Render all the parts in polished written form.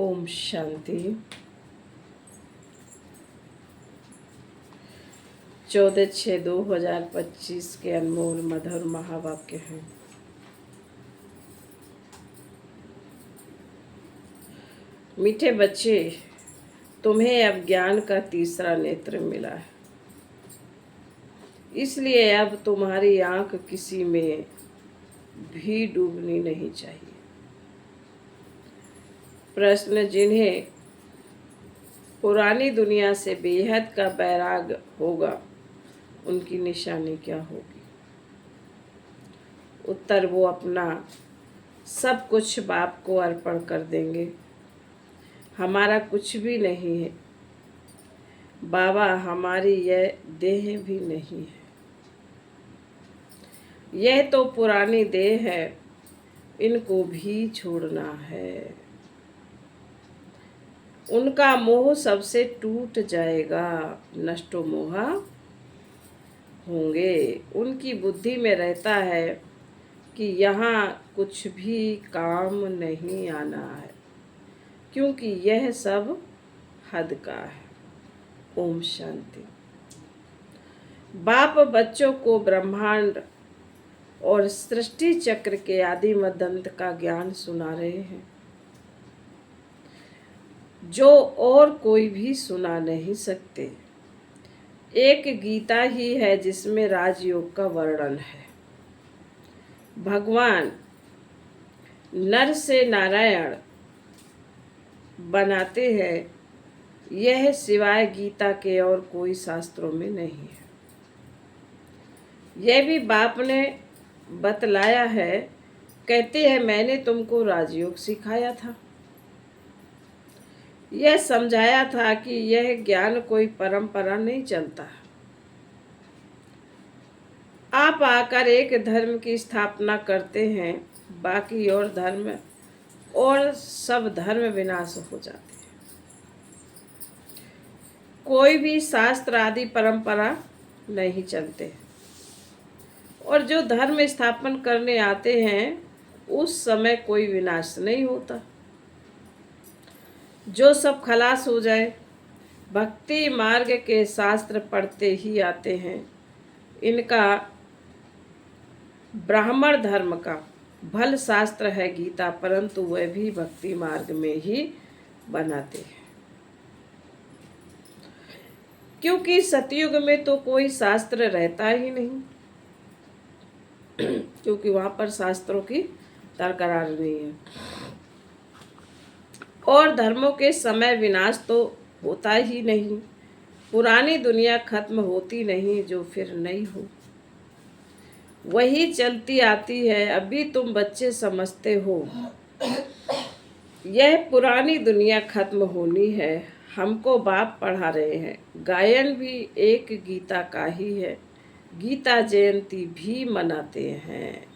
ओम शांति। 14/6/2025 के अनमोल मधुर महावाक्य हैं। मीठे बच्चे, तुम्हें अब ज्ञान का तीसरा नेत्र मिला है, इसलिए अब तुम्हारी आंख किसी में भी डूबनी नहीं चाहिए। प्रश्न: जिन्हें पुरानी दुनिया से बेहद का बैराग होगा, उनकी निशानी क्या होगी? उत्तर: वो अपना सब कुछ बाप को अर्पण कर देंगे। हमारा कुछ भी नहीं है बाबा, हमारी यह देह भी नहीं है। यह तो पुरानी देह है, इनको भी छोड़ना है। उनका मोह सबसे टूट जाएगा, नष्टो मोहा होंगे। उनकी बुद्धि में रहता है कि यहाँ कुछ भी काम नहीं आना है, क्योंकि यह सब हद का है। ओम शांति। बाप बच्चों को ब्रह्मांड और सृष्टि चक्र के आदि मदंत का ज्ञान सुना रहे हैं, जो और कोई भी सुना नहीं सकते। एक गीता ही है जिसमें राजयोग का वर्णन है। भगवान नर से नारायण बनाते हैं, यह सिवाय गीता के और कोई शास्त्रों में नहीं है। यह भी बाप ने बतलाया है। कहते हैं, मैंने तुमको राजयोग सिखाया था, यह समझाया था कि यह ज्ञान कोई परंपरा नहीं चलता। आप आकर एक धर्म की स्थापना करते हैं, बाकी और धर्म और सब धर्म विनाश हो जाते हैं। कोई भी शास्त्र आदि परंपरा नहीं चलते, और जो धर्म स्थापन करने आते हैं उस समय कोई विनाश नहीं होता। जो सब खलास हो जाए। भक्ति मार्ग के शास्त्र पढ़ते ही आते हैं। इनका ब्राह्मण धर्म का भल शास्त्र है गीता, परंतु वह भी भक्ति मार्ग में ही बनाते हैं, क्योंकि सतयुग में तो कोई शास्त्र रहता ही नहीं, क्योंकि वहां पर शास्त्रों की दरकार नहीं है। और धर्मों के समय विनाश तो होता ही नहीं। पुरानी दुनिया खत्म होती नहीं, जो फिर नहीं हो, वही चलती आती है। अभी तुम बच्चे समझते हो यह पुरानी दुनिया खत्म होनी है। हमको बाप पढ़ा रहे हैं। गायन भी एक गीता का ही है। गीता जयंती भी मनाते हैं।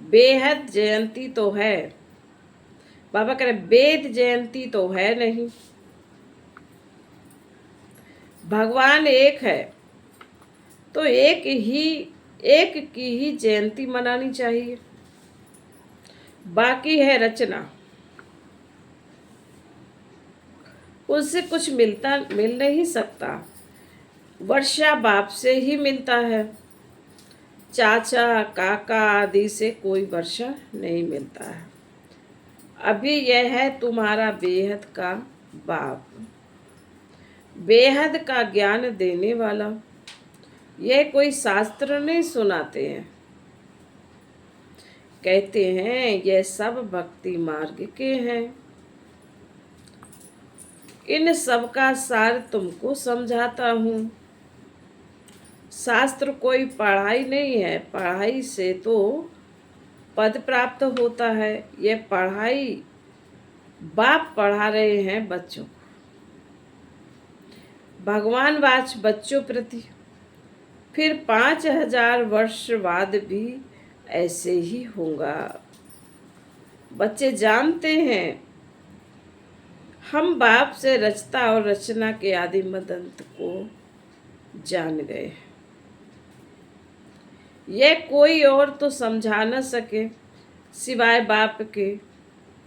बेहद जयंती तो है, बाबा कह रहे वेद जयंती तो है नहीं। भगवान एक है तो एक की ही जयंती मनानी चाहिए। बाकी है रचना, उससे कुछ मिल नहीं सकता। वर्षा बाप से ही मिलता है, चाचा काका आदि से कोई वर्षा नहीं मिलता है। अभी यह है तुम्हारा बेहद का बाप, बेहद का ज्ञान देने वाला। यह कोई शास्त्र नहीं सुनाते हैं। कहते हैं यह सब भक्ति मार्ग के हैं। इन सब का सार तुमको समझाता हूँ। शास्त्र कोई पढ़ाई नहीं है, पढ़ाई से तो पद प्राप्त होता है। यह पढ़ाई बाप पढ़ा रहे हैं बच्चों को। भगवान वाच बच्चों प्रति, फिर 5000 वर्ष बाद भी ऐसे ही होगा। बच्चे जानते हैं हम बाप से रचता और रचना के आदि मदंत को जान गए। यह कोई और तो समझा न सके सिवाय बाप के।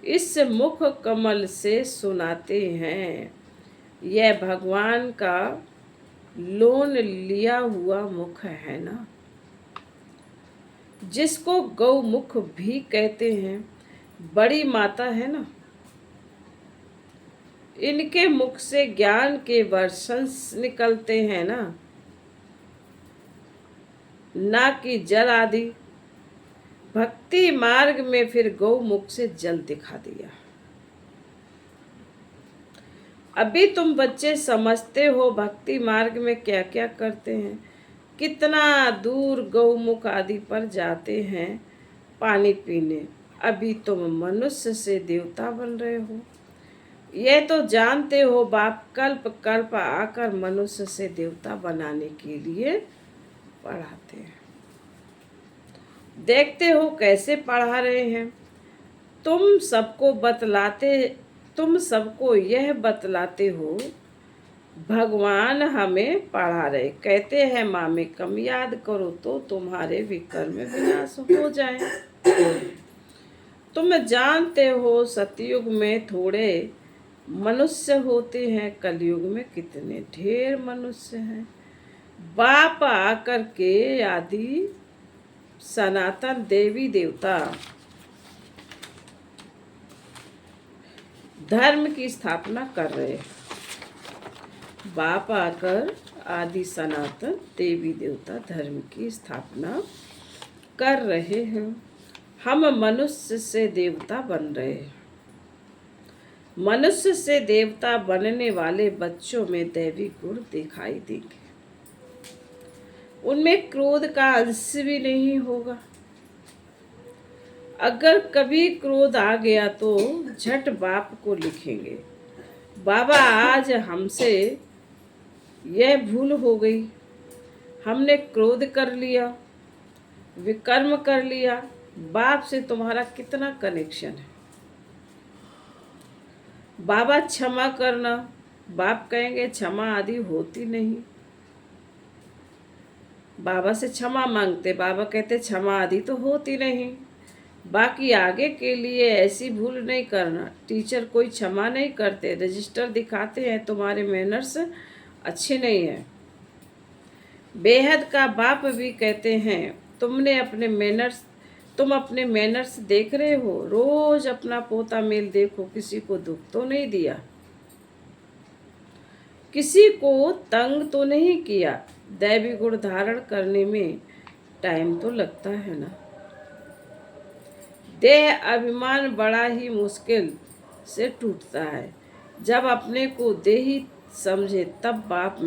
इस मुख कमल से सुनाते हैं। यह भगवान का लोन लिया हुआ मुख है ना, जिसको गौमुख भी कहते हैं। बड़ी माता है ना, इनके मुख से ज्ञान के वर्षण निकलते हैं ना कि जल आदि। भक्ति मार्ग में फिर गौमुख से जल दिखा दिया। अभी तुम बच्चे समझते हो भक्ति मार्ग में क्या क्या करते हैं, कितना दूर गौमुख आदि पर जाते हैं पानी पीने। अभी तुम मनुष्य से देवता बन रहे हो, यह तो जानते हो। बाप कल्प कल्प आकर मनुष्य से देवता बनाने के लिए पढ़ाते हैं। देखते हो कैसे पढ़ा रहे हैं। तुम सबको यह बतलाते हो भगवान हमें पढ़ा रहे। कहते हैं माँ में कम याद करो तो तुम्हारे विकर्म विनाश हो जाए। तुम जानते हो सतयुग में थोड़े मनुष्य होते हैं, कलयुग में कितने ढेर मनुष्य हैं। बाप आकर के आदि सनातन देवी देवता धर्म की स्थापना कर रहे हैं। बाप आकर आदि सनातन देवी देवता धर्म की स्थापना कर रहे हैं। हम मनुष्य से देवता बन रहे हैं। मनुष्य से देवता बनने वाले बच्चों में दैवी गुण दिखाई देंगे। उनमें क्रोध का अंश भी नहीं होगा। अगर कभी क्रोध आ गया तो झट बाप को लिखेंगे, बाबा आज हमसे यह भूल हो गई, हमने क्रोध कर लिया, विकर्म कर लिया। बाप से तुम्हारा कितना कनेक्शन है। बाबा क्षमा करना, बाप कहेंगे क्षमा आदि होती नहीं। बाबा से क्षमा मांगते, बाबा कहते क्षमा आदि तो होती नहीं। बाकी आगे के लिए ऐसी भूल नहीं करना। टीचर कोई क्षमा नहीं करते, रजिस्टर दिखाते हैं तुम्हारे मैनर्स अच्छे नहीं हैं। बेहद का बाप भी कहते हैं तुम अपने मैनर्स देख रहे हो। रोज अपना पोता मेल देखो, किसी को दुख तो नहीं दिया, किसी को तंग तो नहीं किया। दैवी गुण धारण करने में टाइम तो लगता है ना। देह अभिमान बड़ा ही मुश्किल से टूटता है। जब अपने को देही समझे तब बाप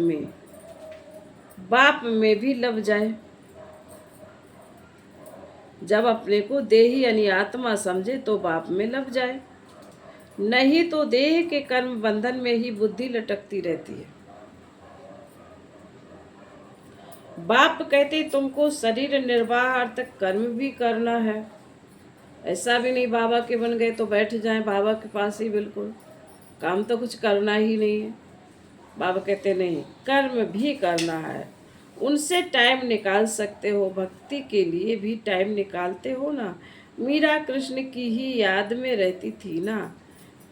में भी लब जाए। जब अपने को देही यानी आत्मा समझे तो बाप में लब जाए, नहीं तो देह के कर्म बंधन में ही बुद्धि लटकती रहती है। बाप कहते तुमको शरीर निर्वाह अर्थ कर्म भी करना है। ऐसा भी नहीं बाबा के बन गए तो बैठ जाएं बाबा के पास ही, बिल्कुल काम तो कुछ करना ही नहीं है। बाबा कहते नहीं, कर्म भी करना है। उनसे टाइम निकाल सकते हो, भक्ति के लिए भी टाइम निकालते हो ना। मीरा कृष्ण की ही याद में रहती थी ना,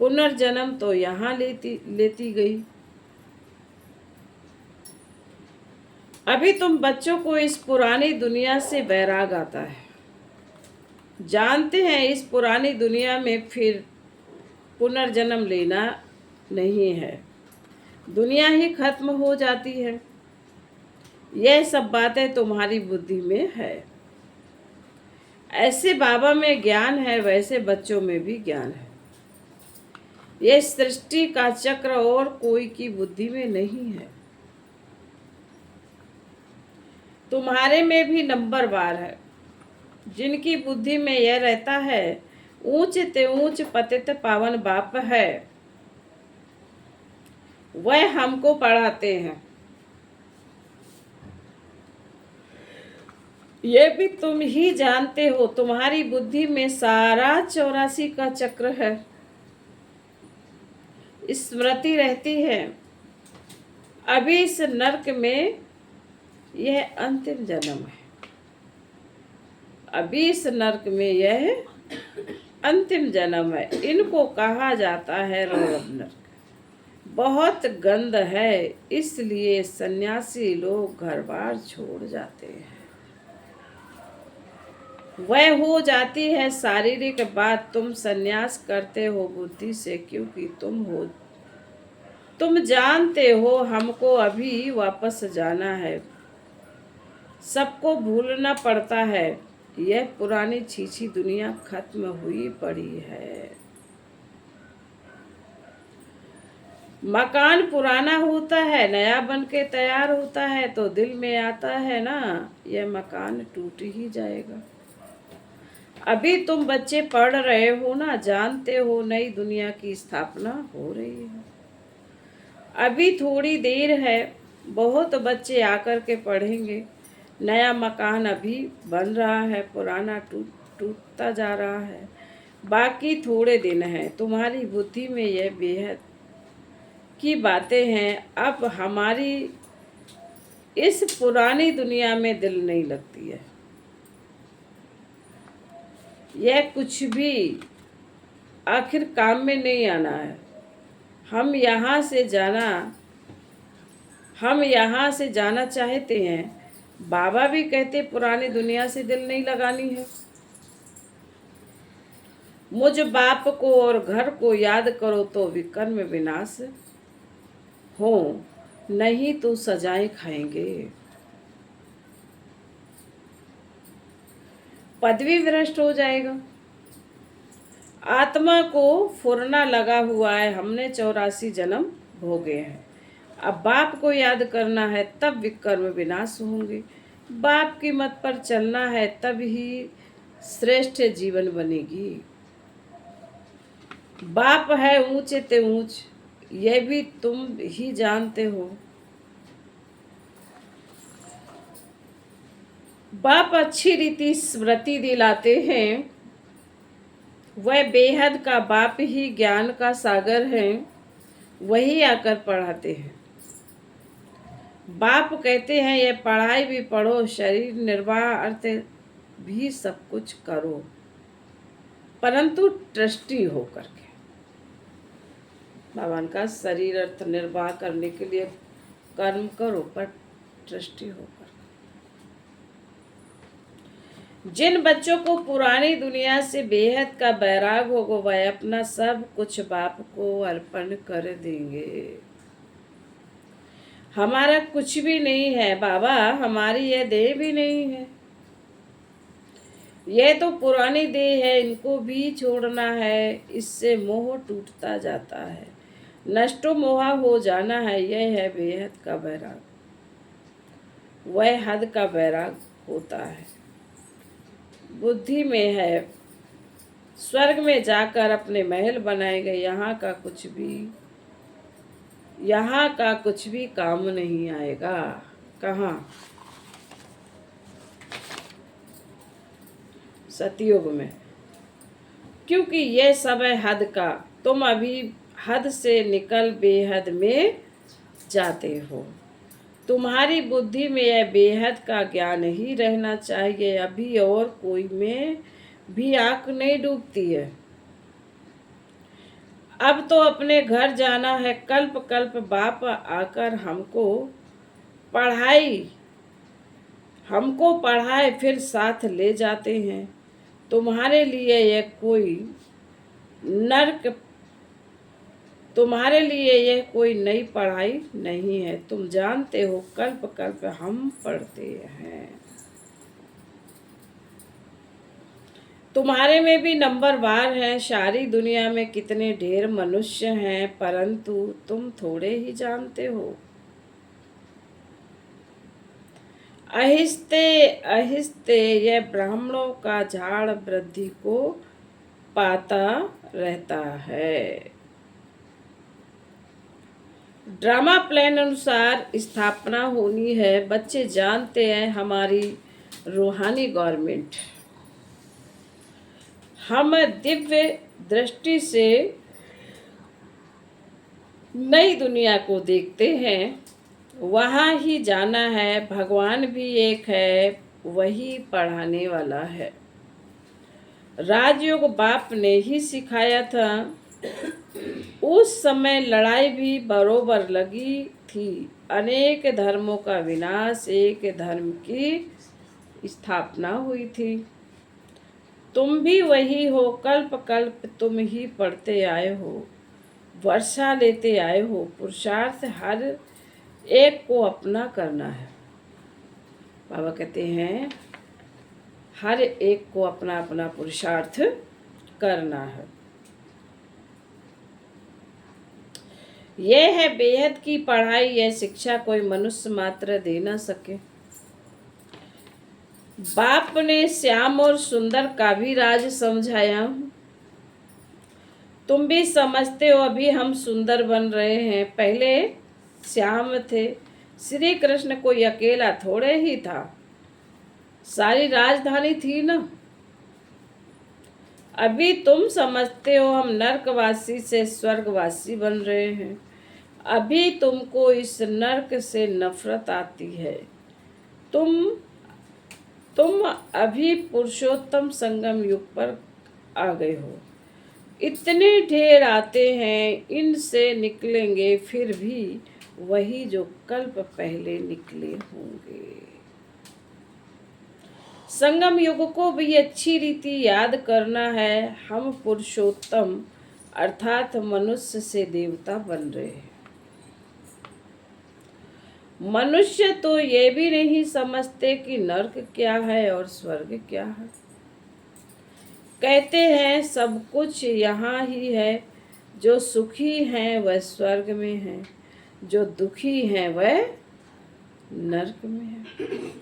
पुनर्जन्म तो यहाँ लेती गई। अभी तुम बच्चों को इस पुरानी दुनिया से वैराग आता है। जानते हैं इस पुरानी दुनिया में फिर पुनर्जन्म लेना नहीं है, दुनिया ही खत्म हो जाती है। यह सब बातें तुम्हारी बुद्धि में है। ऐसे बाबा में ज्ञान है, वैसे बच्चों में भी ज्ञान है। यह सृष्टि का चक्र और कोई की बुद्धि में नहीं है। तुम्हारे में भी नंबर वार है। जिनकी बुद्धि में यह रहता है ऊंच ते ऊंच पतित पावन बाप है, वह हमको पढ़ाते हैं। ये भी तुम ही जानते हो, तुम्हारी बुद्धि में सारा 84 का चक्र है। स्मृति रहती है। अभी इस नरक में यह अंतिम जन्म है। अभी इस नरक में यह अंतिम जन्म है। इनको कहा जाता है रौरव नरक। बहुत गंध है, इसलिए सन्यासी लोग घर बार छोड़ जाते हैं। वह हो जाती है शारीरिक बात। तुम सन्यास करते हो बुद्धि से, क्योंकि तुम जानते हो हमको अभी वापस जाना है। सबको भूलना पड़ता है। यह पुरानी छीछी दुनिया खत्म हुई पड़ी है। मकान पुराना होता है, नया बन के तैयार होता है तो दिल में आता है ना, यह मकान टूट ही जाएगा। अभी तुम बच्चे पढ़ रहे हो ना, जानते हो नई दुनिया की स्थापना हो रही है। अभी थोड़ी देर है, बहुत बच्चे आकर के पढ़ेंगे। नया मकान अभी बन रहा है, पुराना टूटता जा रहा है। बाकी थोड़े दिन हैं। तुम्हारी बुद्धि में यह बेहद की बातें हैं। अब हमारी इस पुरानी दुनिया में दिल नहीं लगती है। यह कुछ भी आखिर काम में नहीं आना है। हम यहाँ से जाना चाहते हैं। बाबा भी कहते पुरानी दुनिया से दिल नहीं लगानी है। मुझ बाप को और घर को याद करो तो विकर्म विनाश हो, नहीं तो सजाएं खाएंगे। पदवी भ्रष्ट हो जाएगा। आत्मा को फुरना लगा हुआ है। हमने 84 जन्म भोगे हैं। अब बाप को याद करना है, तब विकर्म विनाश होंगे। बाप की मत पर चलना है, तब ही श्रेष्ठ जीवन बनेगी। बाप है ऊंचे ते ऊंच, यह भी तुम ही जानते हो। बाप अच्छी रीति स्मृति दिलाते हैं। वह बेहद का बाप ही ज्ञान का सागर है, वही आकर पढ़ाते हैं। बाप कहते हैं ये पढ़ाई भी पढ़ो, शरीर निर्वाह अर्थ भी सब कुछ करो, परंतु ट्रस्टी होकर के। भगवान का शरीर अर्थ निर्वाह करने के लिए कर्म करो, पर ट्रस्टी होकर। जिन बच्चों को पुरानी दुनिया से बेहद का बैराग होगा, वह अपना सब कुछ बाप को अर्पण कर देंगे। हमारा कुछ भी नहीं है बाबा, हमारी यह देह भी नहीं है। यह तो पुरानी देह है, इनको भी छोड़ना है। इससे मोह टूटता जाता है, नष्टो मोहा हो जाना है। यह है बेहद का बैराग। वह हद का बैराग होता है, बुद्धि में है। स्वर्ग में जाकर अपने महल बनाएंगे। यहाँ का कुछ भी काम नहीं आएगा। कहाँ? सतयुग में, क्योंकि यह सब है हद का। तुम अभी हद से निकल बेहद में जाते हो। तुम्हारी बुद्धि में यह बेहद का ज्ञान ही रहना चाहिए। अभी और कोई में भी आंख नहीं डूबती है। अब तो अपने घर जाना है। कल्प कल्प बाप आकर हमको पढ़ाए फिर साथ ले जाते हैं। तुम्हारे लिए यह कोई नई पढ़ाई नहीं है। तुम जानते हो कल्प कल्प हम पढ़ते हैं। तुम्हारे में भी नंबर वार है। सारी दुनिया में कितने ढेर मनुष्य हैं, परंतु तुम थोड़े ही जानते हो। आहिस्ते आहिस्ते यह ब्राह्मणों का झाड़ वृद्धि को पाता रहता है। ड्रामा प्लान अनुसार स्थापना होनी है। बच्चे जानते हैं हमारी रूहानी गवर्नमेंट। हम दिव्य दृष्टि से नई दुनिया को देखते हैं, वहाँ ही जाना है। भगवान भी एक है, वही पढ़ाने वाला है। राजयोग बाप ने ही सिखाया था। उस समय लड़ाई भी बरोबर लगी थी। अनेक धर्मों का विनाश, एक धर्म की स्थापना हुई थी। तुम भी वही हो, कल्प कल्प तुम ही पढ़ते आए हो, वर्षा लेते आए हो। पुरुषार्थ हर एक को अपना करना है। बाबा कहते हैं हर एक को अपना अपना पुरुषार्थ करना है। यह है बेहद की पढ़ाई। यह शिक्षा कोई मनुष्य मात्र दे न सके। बाप ने श्याम और सुंदर का भी राज समझाया। तुम भी समझते हो अभी हम सुंदर बन रहे हैं, पहले श्याम थे। श्री कृष्ण कोई अकेला थोड़े ही था, सारी राजधानी थी ना। अभी तुम समझते हो हम नरकवासी से स्वर्गवासी बन रहे हैं। अभी तुमको इस नरक से नफरत आती है। तुम अभी पुरुषोत्तम संगम युग पर आ गए हो। इतने ढेर आते हैं, इनसे निकलेंगे फिर भी वही जो कल्प पहले निकले होंगे। संगम युग को भी अच्छी रीति याद करना है। हम पुरुषोत्तम अर्थात मनुष्य से देवता बन रहे हैं। मनुष्य तो ये भी नहीं समझते कि नरक क्या है और स्वर्ग क्या है। कहते हैं सब कुछ यहाँ ही है। जो सुखी हैं वह स्वर्ग में हैं, जो दुखी हैं वह नरक में है।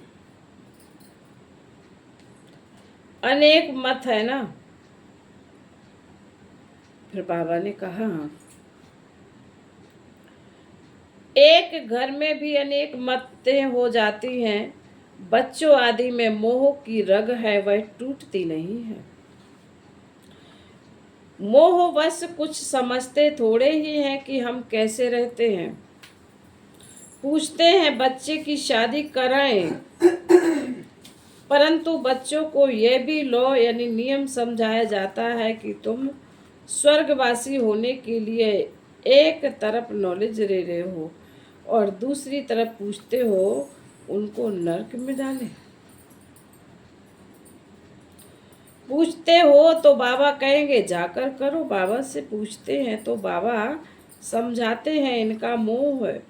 अनेक मत है ना। फिर बाबा ने कहा एक घर में भी अनेक मतें हो जाती हैं। बच्चों आदि में मोह की रग है, वह टूटती नहीं है। मोहवश कुछ समझते थोड़े ही हैं कि हम कैसे रहते हैं। पूछते हैं बच्चे की शादी कराएं, परंतु बच्चों को यह भी लॉ यानी नियम समझाया जाता है कि तुम स्वर्गवासी होने के लिए एक तरफ नॉलेज ले रहे हो और दूसरी तरफ पूछते हो उनको नरक में डालें। पूछते हो तो बाबा कहेंगे जाकर करो। बाबा से पूछते हैं तो बाबा समझाते हैं इनका मोह है।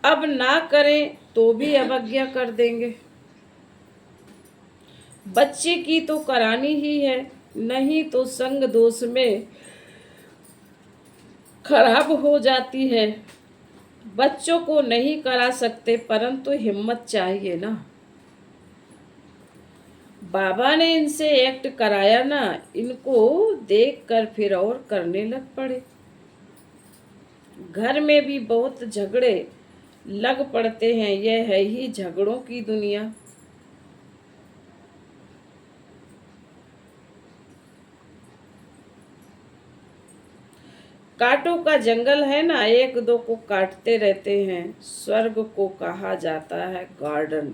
अब ना करें तो भी अवज्ञा कर देंगे। बच्चे की तो करानी ही है, नहीं तो संग दोष में खराब हो जाती है। बच्चों को नहीं करा सकते, परंतु हिम्मत चाहिए ना। बाबा ने इनसे एक्ट कराया ना, इनको देखकर फिर और करने लग पड़े। घर में भी बहुत झगड़े लग पड़ते हैं। यह है ही झगड़ों की दुनिया। कांटों का जंगल है ना, एक दो को काटते रहते हैं। स्वर्ग को कहा जाता है गार्डन।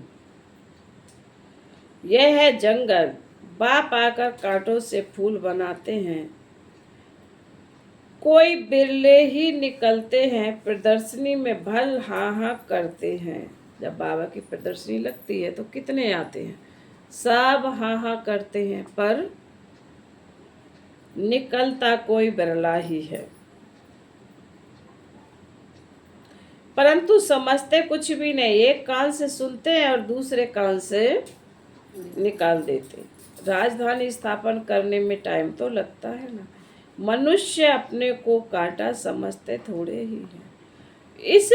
यह है जंगल। बाप आकर कांटों से फूल बनाते हैं। कोई बिरले ही निकलते हैं। प्रदर्शनी में भल हाँ हाँ करते हैं। जब बाबा की प्रदर्शनी लगती है तो कितने आते हैं, सब हाँ हाँ करते हैं, पर निकलता कोई बिरला ही है। परंतु समझते कुछ भी नहीं। एक कान से सुनते हैं और दूसरे कान से निकाल देते। राजधानी स्थापन करने में टाइम तो लगता है ना। मनुष्य अपने को काटा समझते थोड़े ही है। इस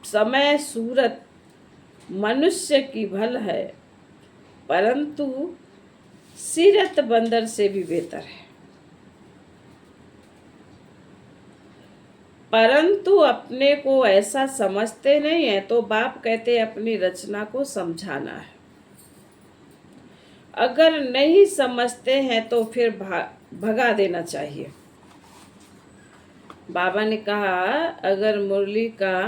समय सूरत मनुष्य की भल है, परंतु सीरत बंदर से भी बेहतर है। परंतु अपने को ऐसा समझते नहीं है, तो बाप कहते अपनी रचना को समझाना है। अगर नहीं समझते हैं तो फिर भगा देना चाहिए। बाबा ने कहा अगर मुरली का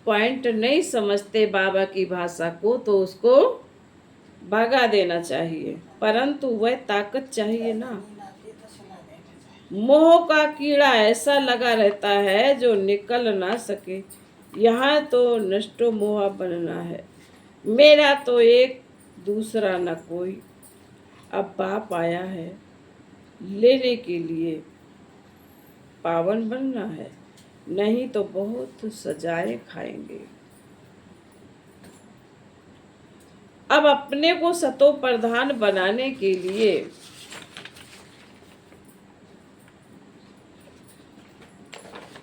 पॉइंट नहीं समझते बाबा की भाषा को तो उसको भगा देना चाहिए, परंतु वह ताकत चाहिए ना। मोह का कीड़ा ऐसा लगा रहता है जो निकल ना सके। यहाँ तो नष्टो मोह बनना है। मेरा तो एक दूसरा न कोई। अब बाप आया है लेने के लिए, पावन बनना है, नहीं तो बहुत सजाएं खाएंगे। अब अपने को सतो प्रधान बनाने के लिए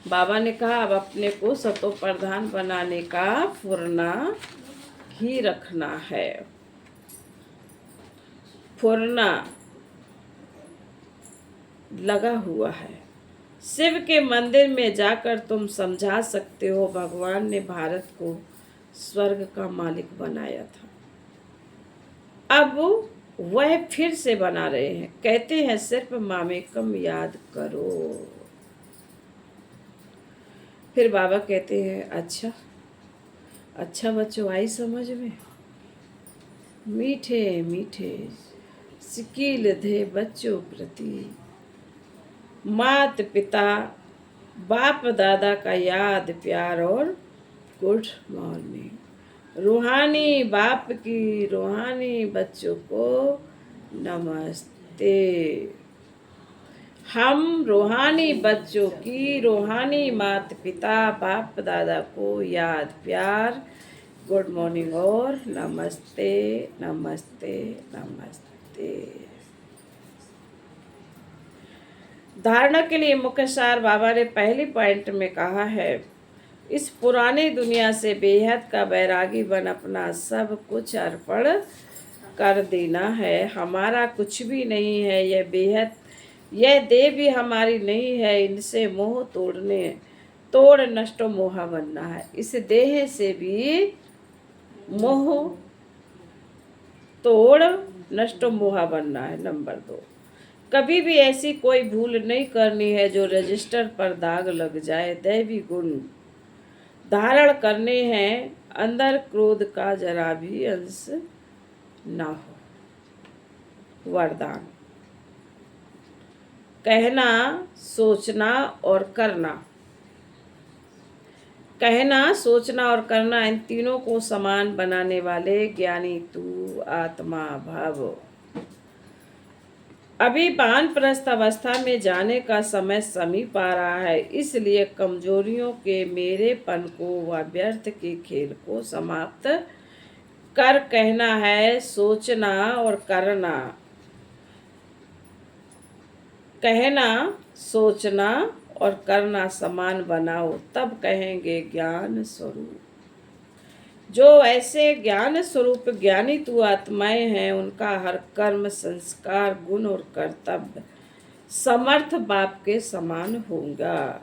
बाबा ने कहा, अब अपने को सतो प्रधान बनाने का फुरना ही रखना है। फुरना लगा हुआ है। शिव के मंदिर में जाकर तुम समझा सकते हो भगवान ने भारत को स्वर्ग का मालिक बनाया था। अब वह फिर से बना रहे हैं। कहते हैं सिर्फ मामेकम याद करो। फिर बाबा कहते हैं अच्छा अच्छा बच्चों, आई समझ में। मीठे मीठे सिकील थे बच्चों प्रति, मात पिता बाप दादा का याद प्यार और गुड मॉर्निंग। रूहानी बाप की रूहानी बच्चों को नमस्ते। हम रूहानी बच्चों की रूहानी माता पिता बाप दादा को याद प्यार गुड मॉर्निंग और नमस्ते नमस्ते नमस्ते। धारणा के लिए मुख्य सार बाबा ने पहली पॉइंट में कहा है, इस पुरानी दुनिया से बेहद का बैरागी बन अपना सब कुछ अर्पण कर देना है। हमारा कुछ भी नहीं है, यह बेहद यह देह भी हमारी नहीं है। इनसे मोह तोड़ नष्ट मोह बनना है। इस देह से भी मोह तोड़ नष्ट मोह बनना है। नंबर 2, कभी भी ऐसी कोई भूल नहीं करनी है जो रजिस्टर पर दाग लग जाए। दैवी गुण धारण करने हैं, अंदर क्रोध का जरा भी अंश ना हो। वरदान, कहना सोचना और करना। कहना सोचना और करना, इन तीनों को समान बनाने वाले ज्ञानी तू आत्मा भव। अभी वानप्रस्थ अवस्था में जाने का समय समीप आ रहा है, इसलिए कमजोरियों के मेरेपन को व व्यर्थ के खेल को समाप्त कर कहना है सोचना और करना। कहना सोचना और करना समान बनाओ, तब कहेंगे ज्ञान स्वरूप। जो ऐसे ज्ञान स्वरूप ज्ञानी तू आत्माएं हैं, उनका हर कर्म संस्कार गुण और कर्तव्य समर्थ बाप के समान होगा।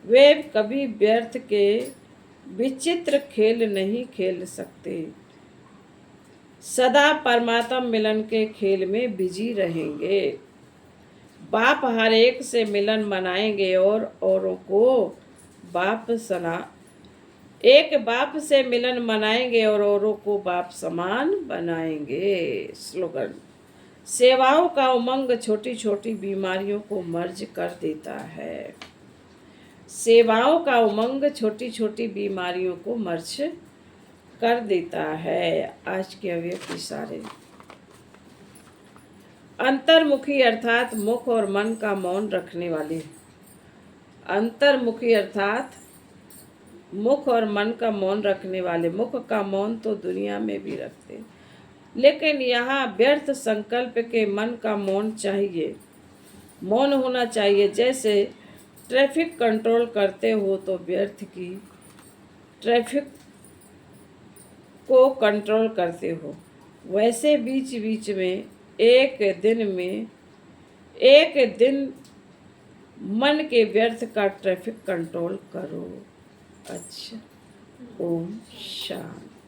वे कभी व्यर्थ के विचित्र खेल नहीं खेल सकते, सदा परमात्मा मिलन के खेल में बिजी रहेंगे। बाप हर एक से मिलन मनाएंगे और औरों को बाप एक बाप से मिलन मनाएंगे और औरों को बाप समान बनाएंगे। स्लोगन, सेवाओं का उमंग छोटी छोटी बीमारियों को मर्ज कर देता है। सेवाओं का उमंग छोटी छोटी बीमारियों को मर्ज कर देता है। आज के अव्यक्त इशारे, अंतर्मुखी अर्थात मुख और मन का मौन रखने वाले। अंतर्मुखी अर्थात मुख और मन का मौन रखने वाले। मुख का मौन तो दुनिया में भी रखते, लेकिन यहाँ व्यर्थ संकल्प के मन का मौन चाहिए, मौन होना चाहिए। जैसे ट्रैफिक कंट्रोल करते हो तो व्यर्थ की ट्रैफिक को कंट्रोल करते हो, वैसे बीच बीच में एक दिन मन के व्यर्थ का ट्रैफिक कंट्रोल करो। अच्छा, ओम शांति।